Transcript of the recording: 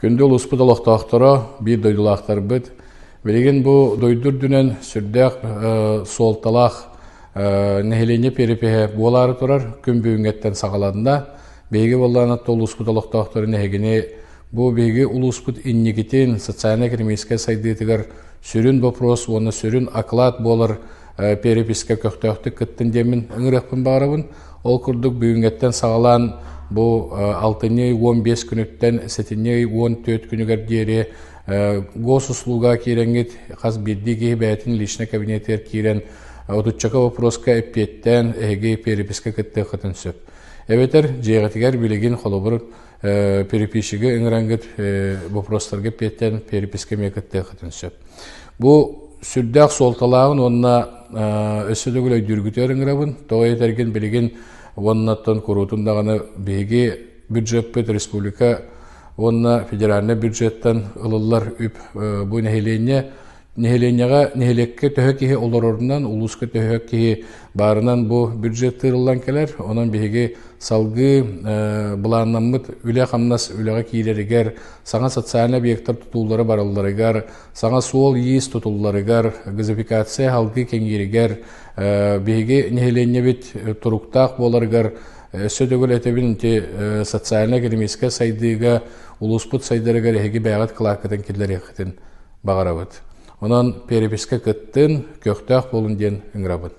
Күндө улуспут олохтоохторо бир дойдулаахтар быт. Билеген бу дойдур дүнен сүрдәк суолталах нехелене перепеhe буолары турар күн бүгүнгеттен сагаладында беги болланатта улуспут олохтоохтору нехегени бу беги улуспут иннигитин социально-экономическая сайдытыгар сүрүн вопрос, оны сүрүн оклад болар переписка көктөктүк кыттын демин ыңыракпын багарабын. Ол курдук бүгүнгеттен сагалан бу 6-15 күнүттен 7-14 күнүгөр диери госуслуга киренгит каз бирдиги бәтин личный кабинеттер кирен отучака вопроска эппеттен эге переписка кытты кытын сөп. Эбетер жегатигер билеген холобур переписчиге ыңырангыт вопростарга эппеттен переписка мекытты кытын сөп. Бу сүрдәк солталаагын онна өсөдөгүлөй дүргүтөр ыңырабын, той этерген билеген оннаттан курутун даганы беги бюджет бит республика онна федеральный бюджеттен ылылар үп бу нехеленияга нехелекке төһөкки олорорунан улуска төһөкки барынан бу бюджет тырыллан келер, онан беги салгы буланнамыт үле хамнас үлеге кийлеригер, саңа социаль объекттер тутуллары барылларыгар, саңа суол йис тутулларыгар, газификация халгы кеңгиригер, беги нехеления бит туруктак боларыгар, сөдөгөл этебин социально-экономическая сайдыга улуспут сайдырыгар эги бәгат кылакытын киллер экытын багарабыт. Онан переписка кыттын көктак болун ден ыңырабыт.